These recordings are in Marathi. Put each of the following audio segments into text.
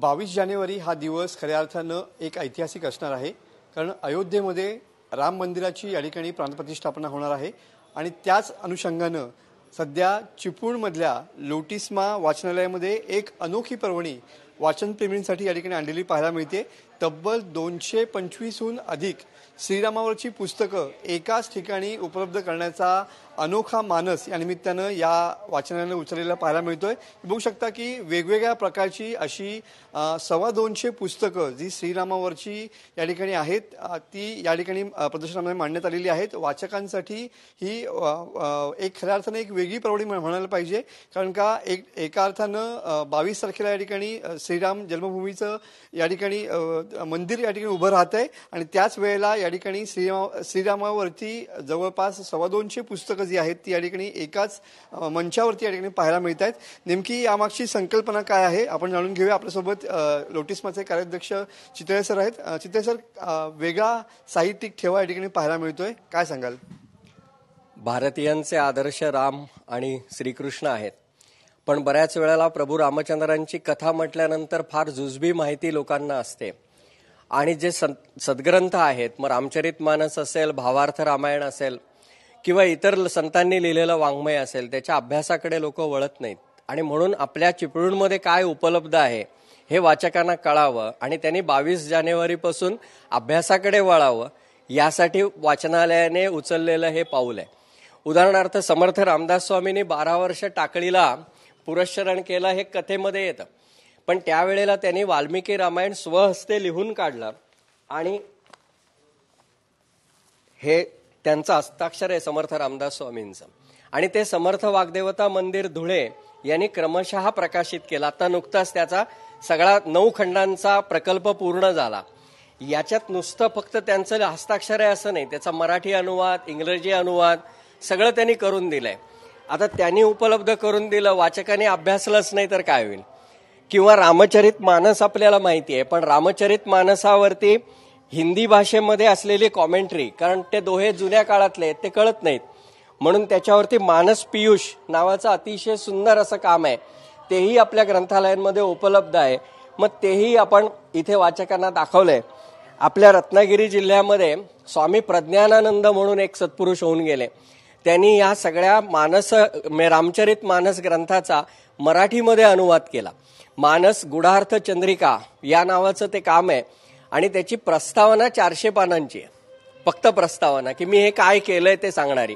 22 जानेवारी हा दिवस खऱ्या अर्थानं एक ऐतिहासिक असणार आहे, कारण अयोध्येमध्ये राम मंदिराची या ठिकाणी प्राणप्रतिष्ठापना होणार आहे आणि त्याच अनुषंगानं सध्या चिपळूणमधल्या लोटिस्मा वाचनालयामध्ये एक अनोखी पर्वणी वाचनप्रेमींसाठी या ठिकाणी आणलेली पाहायला मिळते। तब्बल 225हून अधिक श्रीरामावरची पुस्तकं एकाच ठिकाणी उपलब्ध करण्याचा अनोखा मानस या निमित्तानं या वाचनालयाने उचललेला पाहायला मिळतोय। बघू शकता की वेगवेगळ्या प्रकारची अशी 250 पुस्तकं जी श्रीरामावरची या ठिकाणी आहेत ती या ठिकाणी प्रदर्शनामध्ये मांडण्यात आलेली आहेत। वाचकांसाठी ही एक खऱ्या अर्थाने एक वेगळी पर्वणी म्हणायला पाहिजे, कारण का एका अर्थानं 22 तारखेला या ठिकाणी श्रीराम जन्मभूमीचं या ठिकाणी मंदिर या ठिकाणी उभं राहत आहे आणि त्याच वेळेला या ठिकाणी श्रीरामावरती जवळपास 225 पुस्तकं जी आहेत ती या ठिकाणी एकाच मंचावरती या ठिकाणी पाहायला मिळत आहेत। नेमकी यामागची संकल्पना काय आहे आपण जाणून घेऊया। आपल्यासोबत लोटिस्माचे कार्याध्यक्ष चितळे सर आहेत। चितळे सर, वेगळा साहित्यिक ठेवा या ठिकाणी पाहायला मिळतोय, काय सांगाल? भारतीयांचे आदर्श राम आणि श्रीकृष्ण आहेत, पण बऱ्याच वेळेला प्रभू रामचंद्रांची कथा म्हटल्यानंतर फार जुजबी माहिती लोकांना असते आणि जे सद्ग्रंथ आहेत, मग रामचरितमानस असेल, भावार्थ रामायण असेल किंवा इतर संतांनी लिहिलेलं वाङ्मय असेल, त्याच्या अभ्यासाकडे लोक वळत नाहीत आणि म्हणून आपल्या चिपळूणमध्ये काय उपलब्ध आहे हे वाचकांना कळावं आणि त्यांनी 22 जानेवारीपासून अभ्यासाकडे वळावं यासाठी वाचनालयाने उचललेलं हे पाऊल आहे। उदाहरणार्थ समर्थ रामदास स्वामींनी 12 वर्ष टाकळीला पुरस्चरण केलं हे कथेमध्ये येतं, पण त्यावेळेला त्यांनी वाल्मिकी रामायण स्वहस्ते लिहून काढलं आणि हे त्यांचं हस्ताक्षर आहे समर्थ रामदास स्वामींचं, आणि ते समर्थ वाग्देवता मंदिर धुळे यांनी क्रमशः प्रकाशित केला। आता नुकताच त्याचा सगळा 9 खंडांचा प्रकल्प पूर्ण झाला। याच्यात नुसतं फक्त त्यांचं हस्ताक्षर आहे असं नाही, त्याचा मराठी अनुवाद, इंग्रजी अनुवाद सगळं त्यांनी करून दिलंय। आता त्यांनी उपलब्ध करून दिलं, वाचकांनी अभ्यासलंच नाही तर काय होईल? किंवा रामचरित मानस आपल्याला माहिती आहे, पण रामचरित मानसावरती हिंदी भाषेमध्ये असलेली कॉमेंट्री, कारण ते दोहे जुन्या काळातले ते कळत नाहीत, म्हणून त्याच्यावरती मानस पीयूष नावाचं अतिशय सुंदर असं काम आहे, तेही आपल्या ग्रंथालयांमध्ये उपलब्ध आहे। मग तेही आपण इथे वाचकांना दाखवलंय। आपल्या रत्नागिरी जिल्ह्यामध्ये स्वामी प्रज्ञानानंद म्हणून एक सत्पुरुष होऊन गेले, त्यांनी या सगळ्या रामचरित मानस ग्रंथाचा मराठीमध्ये अनुवाद केला। मानस गुढार्थ चंद्रिका या नावाचं ते काम आहे आणि त्याची प्रस्तावना 400 पानांची आहे, फक्त प्रस्तावना की मी हे काय केलंय ते सांगणारी।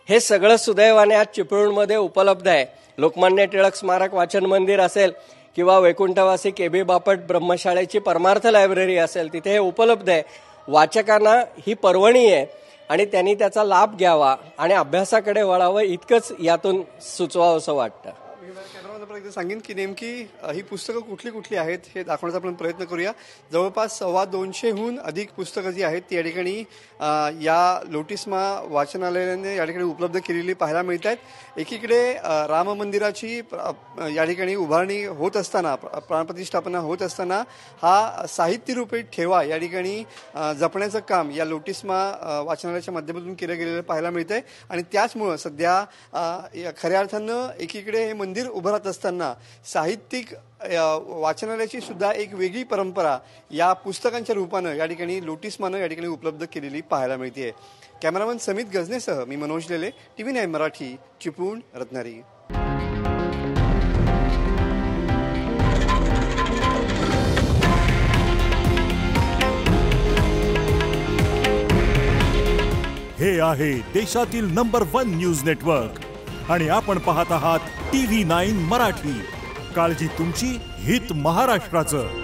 हे सगळं सुदैवाने आज चिपळूणमध्ये उपलब्ध आहे। लोकमान्य टिळक स्मारक वाचन मंदिर असेल किंवा वैकुंठवासी KB बापट ब्रह्मशाळेची परमार्थ लायब्ररी असेल, तिथे हे उपलब्ध आहे। वाचकांना ही पर्वणी आहे आणि त्यांनी त्याचा लाभ घ्यावा आणि अभ्यासाकडे वळावं इतकंच यातून सुचवावं असं वाटतं। सांगेन की नेमकी ही पुस्तकं कुठली कुठली आहेत हे दाखवण्याचा आपण प्रयत्न करूया। जवळपास 225हून अधिक पुस्तकं जी आहेत ती या ठिकाणी या लोटिस्मा वाचनालयाने या ठिकाणी उपलब्ध केलेली पाहायला मिळत आहेत। एकीकडे राम मंदिराची या ठिकाणी उभारणी होत असताना, प्राणप्रतिष्ठापना होत असताना हा साहित्यरूपी ठेवा या ठिकाणी जपण्याचं काम या लोटिस्मा वाचनालयाच्या माध्यमातून केलं गेलेलं पाहायला मिळत आहे आणि त्याचमुळं सध्या खऱ्या अर्थानं एकीकडे हे मंदिर उभं राहत असताना साहित्यिक वाचनालयाची सुद्धा एक वेगळी परंपरा या पुस्तकांच्या रूपानं या ठिकाणी लोटिस्मानं या ठिकाणी उपलब्ध केलेली पाहायला मिळते। कॅमेरामन समित गजनेसह मी मनोज लेले, TV9 मराठी, चिपळूण, रत्नागिरी। हे आहे देशातील नंबर 1 न्यूज नेटवर्क आणि आपण पाहत आहात TV9 मराठी। काळजी तुमची, हित महाराष्ट्राचं।